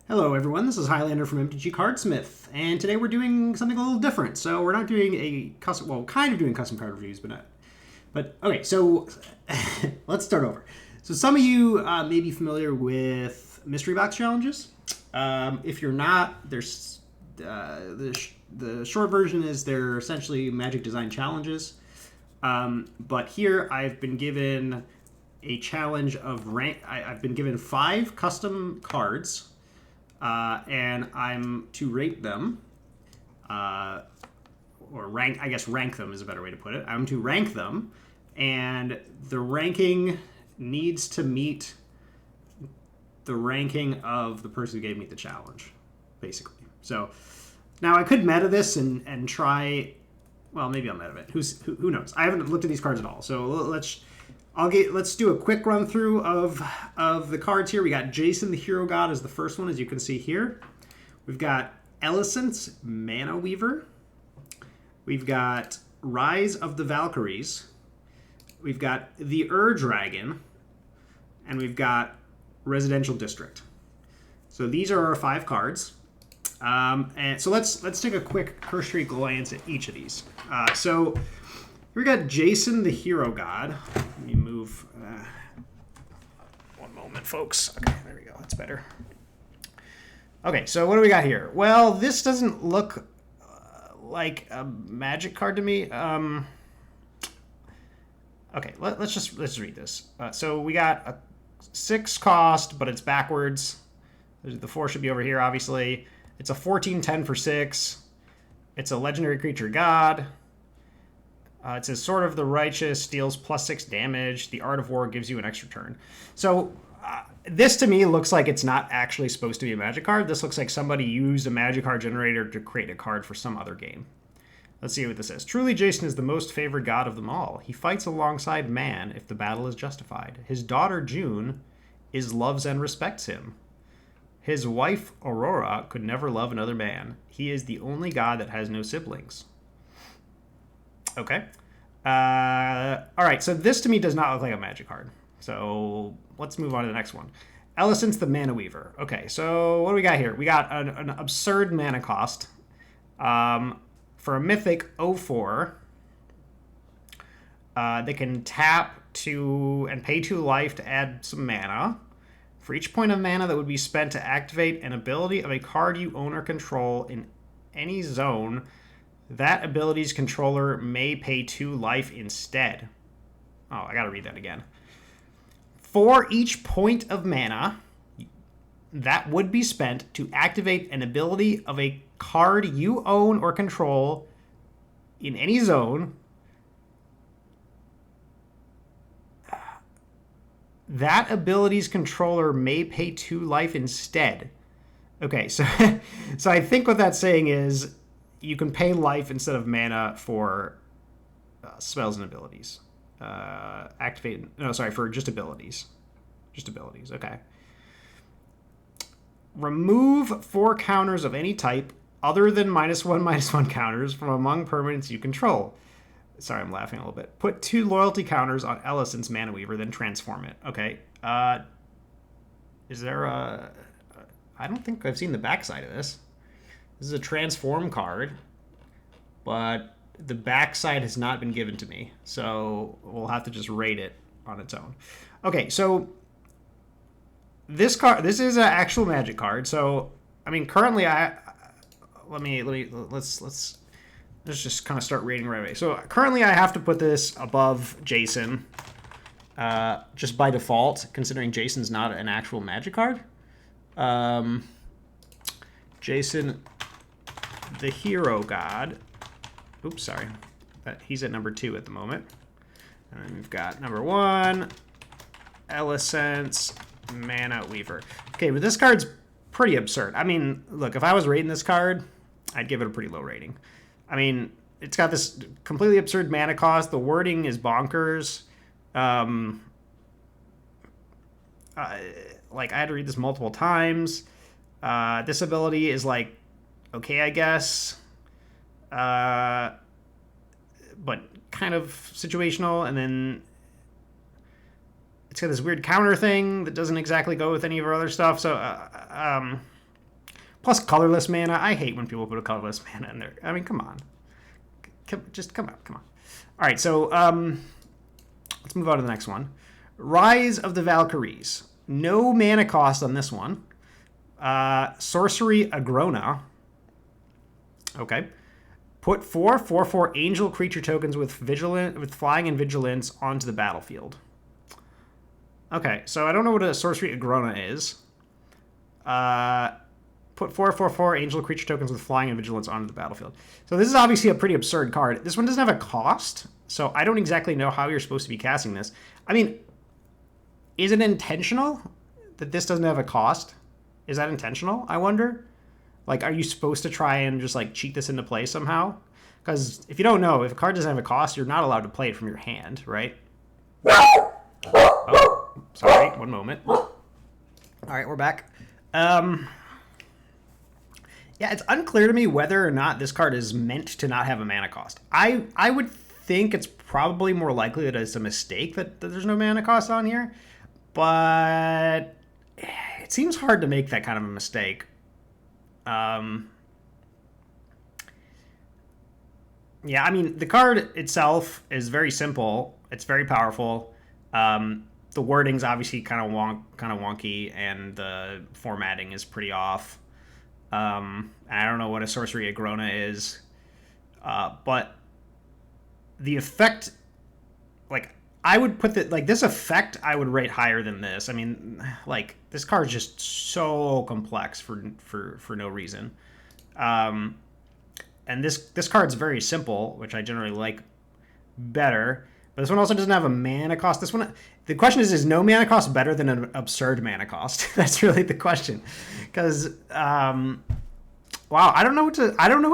Hello everyone, this is Highlander from MTG Cardsmith, and today we're doing something a little different. So we're not doing a custom, well, kind of doing custom card reviews, but not. But okay, so let's start over. So some of you may be familiar with mystery box challenges. If you're not, there's the short version is they're essentially Magic Design challenges. But here I've been given a challenge of rank. I've been given 5 custom cards. And I'm to rate them, or rank, I guess rank them is a better way to put it. I'm to rank them, and the ranking needs to meet the ranking of the person who gave me the challenge, basically. So now I could meta this and try, well, maybe I'll meta it. Who knows? I haven't looked at these cards at all, so let's do a quick run through of the cards here. We got Jason the Hero God as the first one, as you can see here. We've got Ellicent's Mana Weaver. We've got Rise of the Valkyries. We've got the Dragon. And we've got Residential District. So these are our 5 cards. And so let's take a quick cursory glance at each of these. So we got Jason the Hero God. Let me move. One moment, folks. Okay, there we go. That's better. Okay, so what do we got here? Well, this doesn't look like a magic card to me. Okay, let's read this. So we got a 6 cost, but it's backwards. The 4 should be over here, obviously. It's a 14/10 for 6. It's a legendary creature god. It says Sword of the Righteous deals +6 damage. The Art of War gives you an extra turn. So this to me looks like it's not actually supposed to be a magic card. This looks like somebody used a magic card generator to create a card for some other game. Let's see what this says. Truly, Jason is the most favored god of them all. He fights alongside man if the battle is justified. His daughter, June, loves and respects him. His wife, Aurora, could never love another man. He is the only god that has no siblings. Okay. All right, so this to me does not look like a magic card. So let's move on to the next one. Ellicent's the Mana Weaver. Okay, so what do we got here? We got an absurd mana cost. For a mythic 0/4, they can tap to and pay 2 life to add some mana. For each point of mana that would be spent to activate an ability of a card you own or control in any zone, that ability's controller may pay 2 life instead. Oh, I gotta read that again. For each point of mana that would be spent to activate an ability of a card you own or control in any zone, that ability's controller may pay 2 life instead. Okay, so I think what that's saying is you can pay life instead of mana for spells and abilities. For just abilities. Just abilities, okay. Remove 4 counters of any type other than -1/-1 counters from among permanents you control. Sorry, I'm laughing a little bit. Put 2 loyalty counters on Ellicent's Mana Weaver, then transform it. Okay. Is there a... I don't think I've seen the backside of this. This is a transform card, but the backside has not been given to me, so we'll have to just rate it on its own. Okay, so this is an actual magic card. So I mean, currently let's just kind of start rating right away. So currently I have to put this above Jason, just by default, considering Jason's not an actual magic card. Jason the Hero God. Oops, sorry. He's at number 2 at the moment. And then we've got number 1, Ellicent's Mana Weaver. Okay, but this card's pretty absurd. I mean, look, if I was rating this card, I'd give it a pretty low rating. I mean, it's got this completely absurd mana cost. The wording is bonkers. I had to read this multiple times. This ability is like, okay, I guess. But kind of situational. And then it's got this weird counter thing that doesn't exactly go with any of our other stuff. So, Plus colorless mana. I hate when people put a colorless mana in there. I mean, come on. Just come on. All right, so let's move on to the next one. Rise of the Valkyries. No mana cost on this one. Sorcery Agrona. Okay. Put 4/4/4 angel creature tokens with flying and vigilance onto the battlefield. Okay, so I don't know what a Sorcery Agrona is. Put 4/4/4 angel creature tokens with flying and vigilance onto the battlefield. So this is obviously a pretty absurd card. This one doesn't have a cost, so I don't exactly know how you're supposed to be casting this. I mean, is it intentional that this doesn't have a cost? Is that intentional, I wonder? Like, are you supposed to try and just, like, cheat this into play somehow? Because if you don't know, if a card doesn't have a cost, you're not allowed to play it from your hand, right? Oh, sorry, one moment. All right, we're back. Yeah, it's unclear to me whether or not this card is meant to not have a mana cost. I would think it's probably more likely that it's a mistake that there's no mana cost on here, but it seems hard to make that kind of a mistake. Yeah, I mean, the card itself is very simple. It's very powerful. The wording's obviously kind of wonky, and the formatting is pretty off. I don't know what a Sorcery Agrona is, but the effect, like, I would put this effect I would rate higher than this. I mean, like, this card's just so complex for no reason. And this card's very simple, which I generally like better. But this one also doesn't have a mana cost. This one, the question is no mana cost better than an absurd mana cost? That's really the question. Because wow, I don't know what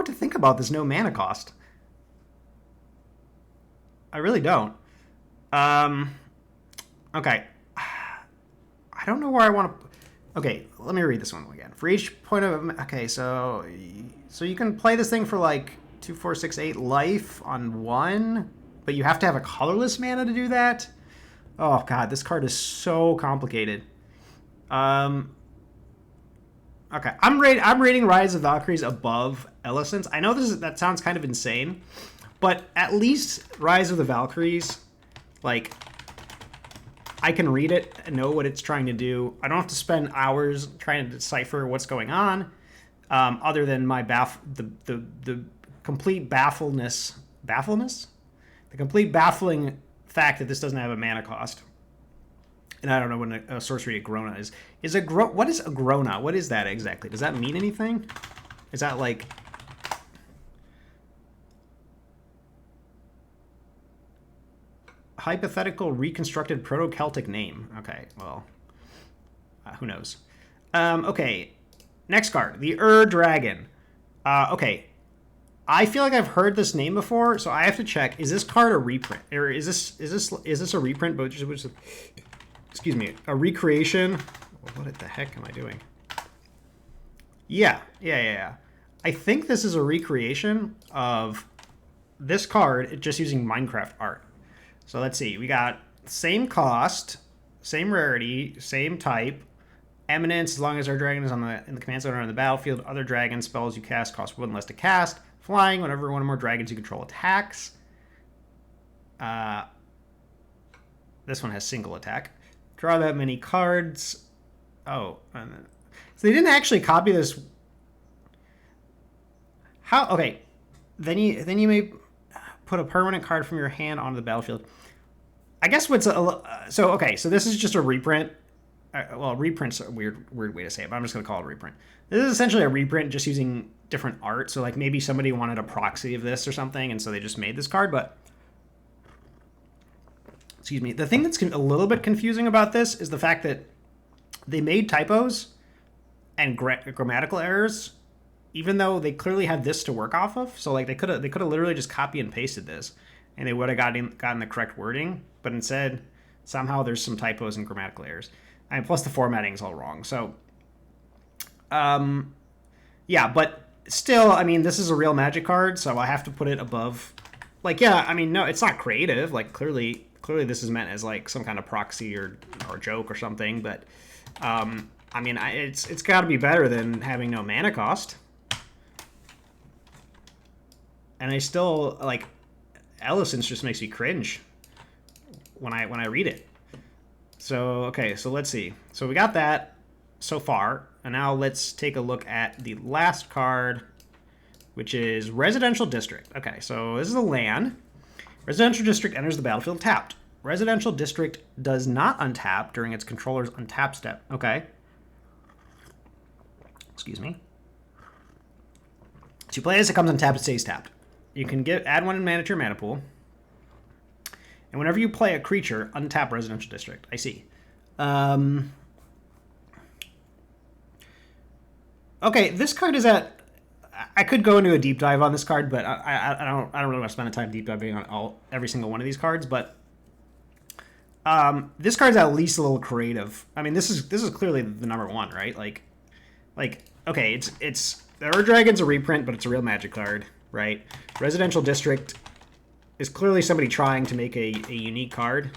to think about this no mana cost. I really don't. Okay. I don't know where I want to... Okay, let me read this one again. For each point of... Okay, so you can play this thing for like 2, 4, 6, 8 life on 1, but you have to have a colorless mana to do that? Oh, God, this card is so complicated. Okay, I'm rating Rise of Valkyries above Ellison's. I know that sounds kind of insane, but at least Rise of the Valkyries, like, I can read it and know what it's trying to do. I don't have to spend hours trying to decipher what's going on, other than my the complete baffleness, the complete baffling fact that this doesn't have a mana cost. And I don't know what a Sorcery Agrona is. What is Agrona? What is that exactly? Does that mean anything? Is that like... hypothetical reconstructed Proto-Celtic name. Okay, well, who knows? Okay, next card, the Dragon. Okay, I feel like I've heard this name before, so I have to check. Is this card a reprint, or is this a reprint? But just, excuse me, a recreation? What the heck am I doing? Yeah. I think this is a recreation of this card, just using Minecraft art. So let's see. We got same cost, same rarity, same type, eminence as long as our dragon is in the command zone or on the battlefield. Other dragon spells you cast cost 1 less to cast. Flying whenever one or more dragons you control attacks. This one has single attack. Draw that many cards. Oh, so they didn't actually copy this. How? Okay, then you may put a permanent card from your hand onto the battlefield. I guess what's so this is just a reprint. Well, reprint's a weird way to say it, but I'm just gonna call it a reprint. This is essentially a reprint just using different art. So like maybe somebody wanted a proxy of this or something, and so they just made this card. But excuse me, the thing that's a little bit confusing about this is the fact that they made typos and grammatical errors, even though they clearly had this to work off of. So like they could have literally just copy and pasted this, and they would have gotten the correct wording. But instead, somehow there's some typos and grammatical errors, and plus the formatting is all wrong. So, yeah, but still, I mean, this is a real Magic card, so I have to put it above. Like, yeah, I mean, no, it's not creative. Like clearly this is meant as like some kind of proxy or joke or something. But I mean, it's got to be better than having no mana cost. And I still, like, Ellison's just makes me cringe when I read it. So, okay, so let's see. So we got that so far. And now let's take a look at the last card, which is Residential District. Okay, so this is a land. Residential District enters the battlefield tapped. Residential District does not untap during its controller's untap step. Okay. Excuse me. So you play as it comes untapped, it stays tapped. You can add one in mana to your mana pool. And whenever you play a creature, untap Residential District. I see. Okay, this card is at... I could go into a deep dive on this card, but I don't really want to spend the time deep diving on every single one of these cards. But this card's at least a little creative. I mean, this is clearly the number one, right? Like okay, it's the Ur Dragon's a reprint, but it's a real Magic card, right? Residential District is clearly somebody trying to make a unique card,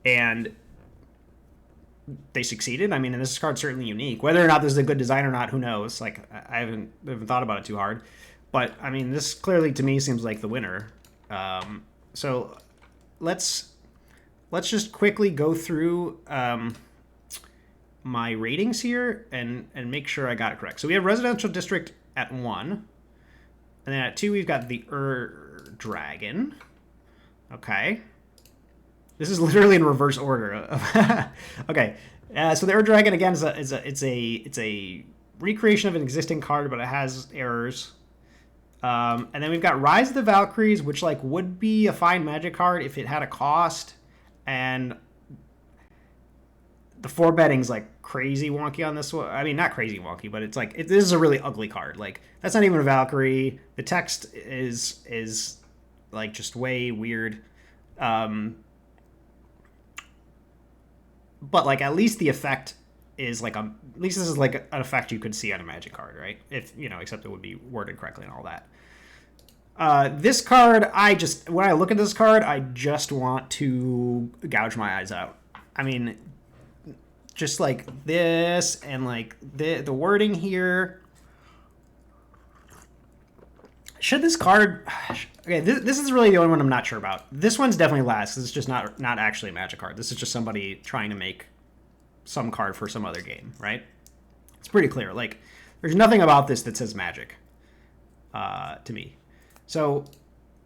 and they succeeded. I mean, and this card's certainly unique. Whether or not this is a good design or not, who knows? Like, I haven't thought about it too hard. But, I mean, this clearly, to me, seems like the winner. So, let's just quickly go through my ratings here and make sure I got it correct. So, we have Residential District at 1. And then at 2, we've got the Ur Dragon. Okay. This is literally in reverse order. Okay, so the Ur Dragon again it's a recreation of an existing card, but it has errors. And then we've got Rise of the Valkyries, which like would be a fine Magic card if it had a cost, and the 4-betting's like crazy wonky on this one. I mean, not crazy wonky, but it's like this is a really ugly card. Like that's not even a Valkyrie. The text is like just way weird. But like at least the effect is like at least this is like an effect you could see on a Magic card, right? If except it would be worded correctly and all that. This card, when I look at this card, I just want to gouge my eyes out. I mean, just like this and like the wording here. Should this card... Okay, this is really the only one I'm not sure about. This one's definitely last. This is just not actually a Magic card. This is just somebody trying to make some card for some other game, right? It's pretty clear. Like, there's nothing about this that says Magic to me. So,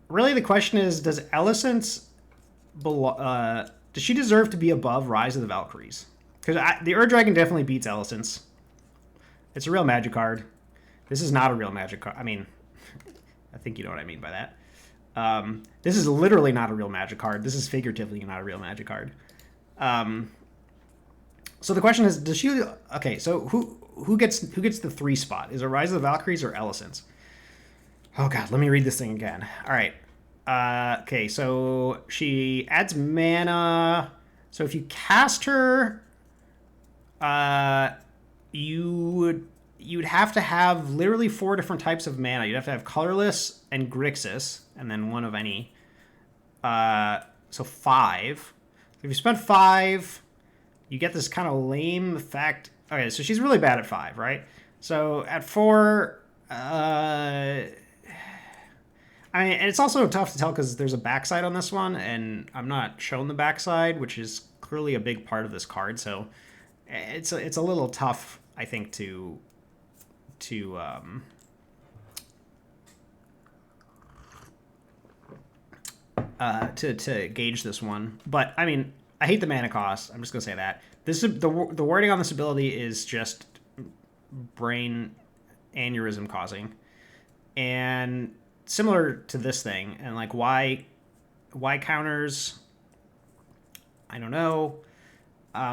really the question is, does Ellicent's... does she deserve to be above Rise of the Valkyries? Because the Ur Dragon definitely beats Ellicent's. It's a real Magic card. This is not a real Magic card. I mean... I think you know what I mean by that. This is literally not a real Magic card. This is figuratively not a real Magic card. So the question is, does she... Okay, so who gets the 3 spot? Is it Rise of the Valkyries or Ellicent's? Oh god, let me read this thing again. All right. Okay, so she adds mana. So if you cast her, you'd have to have literally 4 different types of mana. You'd have to have Colorless and Grixis, and then one of any. So 5. If you spend 5, you get this kind of lame effect. Okay, so she's really bad at 5, right? So at 4, I mean, and it's also tough to tell because there's a backside on this one, and I'm not shown the backside, which is clearly a big part of this card. So it's a little tough, I think, to gauge this one. But I mean, I hate the mana cost. I'm just gonna say that this is the wording on this ability is just brain aneurysm causing, and similar to this thing. And like why counters, I don't know.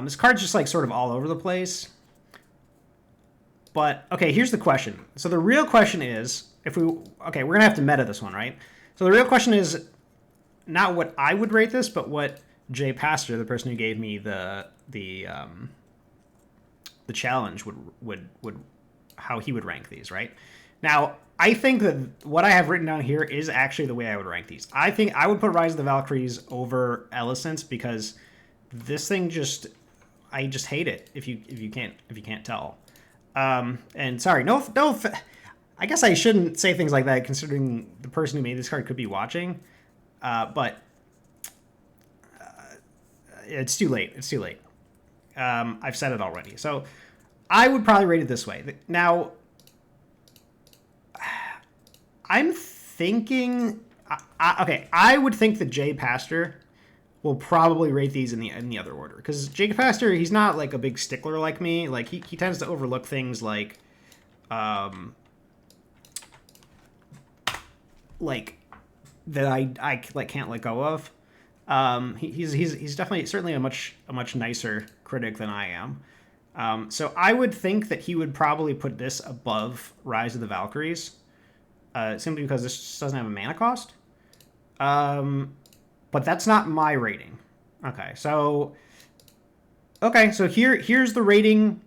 This card's just like sort of all over the place. But, okay, here's the question. So the real question is, we're going to have to meta this one, right? So the real question is not what I would rate this, but what Jay Pastor, the person who gave me the challenge, would how he would rank these, right? Now, I think that what I have written down here is actually the way I would rank these. I think I would put Rise of the Valkyries over Ellicent's because this thing just... I just hate it. If you can't tell. And sorry, no. I guess I shouldn't say things like that, considering the person who made this card could be watching. But it's too late. It's too late. I've said it already. So I would probably rate it this way. Now, I'm thinking. Okay, I would think that Jay Pastor will probably rate these in the other order, because Jay Pastor, he's not like a big stickler like me. Like he tends to overlook things like that I like can't let go of. He's definitely certainly a much nicer critic than I am. So I would think that he would probably put this above Rise of the Valkyries, simply because this just doesn't have a mana cost. But that's not my rating. Okay, so here's the rating.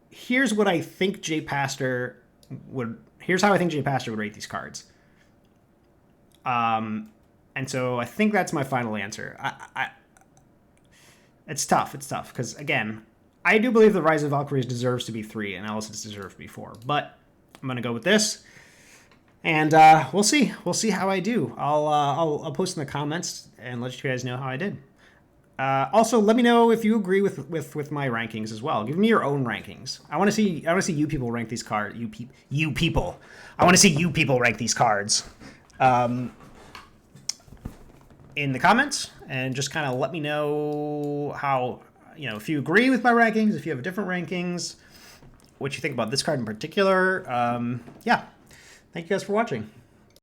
Here's what I think Jay Pastor would. Here's how I think Jay Pastor would rate these cards. And so I think that's my final answer. It's tough. It's tough because, again, I do believe the Rise of Valkyries deserves to be 3 and Alice deserves to be 4. But I'm gonna go with this. And we'll see. We'll see how I do. I'll post in the comments and let you guys know how I did. Also, let me know if you agree with my rankings as well. Give me your own rankings. I want to see you people rank these cards. You people. I want to see you people rank these cards. In the comments, and just kind of let me know how, if you agree with my rankings, if you have different rankings, what you think about this card in particular. Yeah. Thank you guys for watching.